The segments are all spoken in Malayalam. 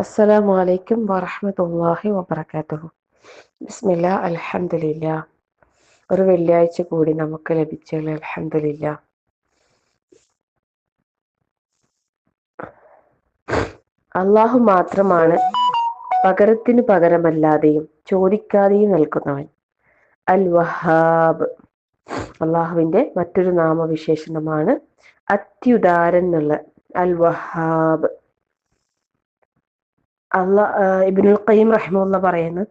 അസ്സലാമു അലൈക്കും വറഹ്മത്തുള്ളാഹി വബറകാതുഹു. ബിസ്മില്ലാ അൽഹംദുലില്ലാ. ഒരു വെള്ളിയാഴ്ച കൂടി നമുക്ക് ലഭിച്ചല്ലോ, അൽഹംദുലില്ലാ. അള്ളാഹു മാത്രമാണ് പകരത്തിന് പകരമല്ലാതെയും ചോദിക്കാതെയും നൽകുന്നവൻ. അൽ വഹാബ് അള്ളാഹുവിന്റെ മറ്റൊരു നാമവിശേഷണമാണ് അത്യുദാരൻ എന്നുള്ള അൽ വഹാബ്. ഇബ്നുൽ ഖയ്യിം റഹിമഹുല്ലാഹ് പറയുന്നത്,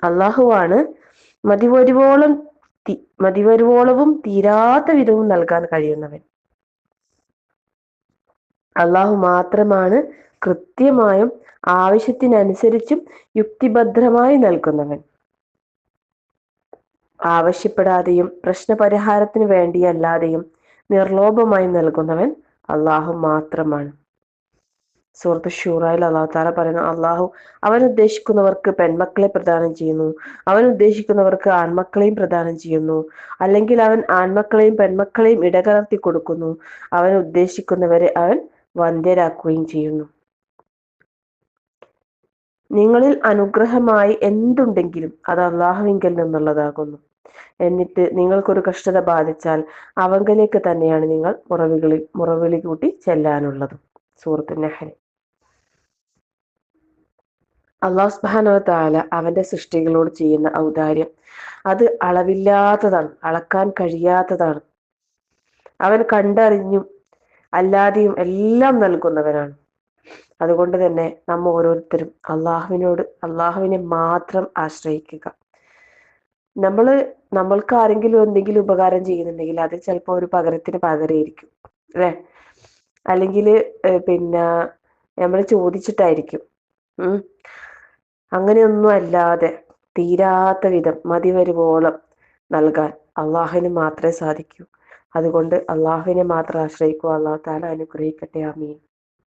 അള്ളാഹുവാണ് മതിവരുവോളവും തീരാത്ത വിധവും നൽകാൻ കഴിയുന്നവൻ. അള്ളാഹു മാത്രമാണ് കൃത്യമായും ആവശ്യത്തിനനുസരിച്ചും യുക്തിഭദ്രമായി നൽകുന്നവൻ. ആവശ്യപ്പെടാതെയും പ്രശ്നപരിഹാരത്തിന് വേണ്ടിയല്ലാതെയും നിർലോഭമായി നൽകുന്നവൻ അള്ളാഹു മാത്രമാണ്. സൂറത്ത് ഷൂറയിൽ അള്ളാഹു താല പറയുന്നു, അവൻ ഉദ്ദേശിക്കുന്നവർക്ക് പെൺമക്കളെ പ്രദാനം ചെയ്യുന്നു, അവൻ ഉദ്ദേശിക്കുന്നവർക്ക് ആൺമക്കളെയും പ്രദാനം ചെയ്യുന്നു, അല്ലെങ്കിൽ അവൻ ആൺമക്കളെയും പെൺമക്കളെയും ഇടകലർത്തി കൊടുക്കുന്നു, അവൻ ഉദ്ദേശിക്കുന്നവരെ അവൻ വന്ധ്യരാക്കുകയും ചെയ്യുന്നു. നിങ്ങളിൽ അനുഗ്രഹമായി എന്തുണ്ടെങ്കിലും അത് അള്ളാഹുവിങ്കൽ നിന്നുള്ളതാകുന്നു. എന്നിട്ട് നിങ്ങൾക്കൊരു കഷ്ടത ബാധിച്ചാൽ അവങ്കലേക്ക് തന്നെയാണ് നിങ്ങൾ മുറവിളി കൂട്ടി ചെല്ലാനുള്ളത്. സൂറത്ത് നഹ്ൽ. അള്ളാഹു സുബ്ഹാനഹു വ തആല അവന്റെ സൃഷ്ടികളോട് ചെയ്യുന്ന ഔദാര്യം അത് അളവില്ലാത്തതാണ്, അളക്കാൻ കഴിയാത്തതാണ്. അവൻ കണ്ടറിഞ്ഞും അല്ലാതെയും എല്ലാം നൽകുന്നവനാണ്. അതുകൊണ്ട് തന്നെ നമ്മ ഓരോരുത്തരും അള്ളാഹുവിനെ മാത്രം ആശ്രയിക്കുക. നമ്മൾക്ക് ആരെങ്കിലും എന്തെങ്കിലും ഉപകാരം ചെയ്യുന്നുണ്ടെങ്കിൽ അത് ചിലപ്പോൾ ഒരു പകരത്തിന് പകരമായിരിക്കും, അല്ലെ? അല്ലെങ്കിൽ നമ്മൾ ചോദിച്ചിട്ടായിരിക്കും. അങ്ങനെയൊന്നും അല്ലാതെ തീരാത്ത വിധം മതിവരുവോളം നൽകാൻ അള്ളാഹുവിന് മാത്രമേ സാധിക്കൂ. അതുകൊണ്ട് അള്ളാഹുവിനെ മാത്രം ആശ്രയിക്കുക. അള്ളാഹു തആല അനുഗ്രഹിക്കട്ടെ. ആമീൻ.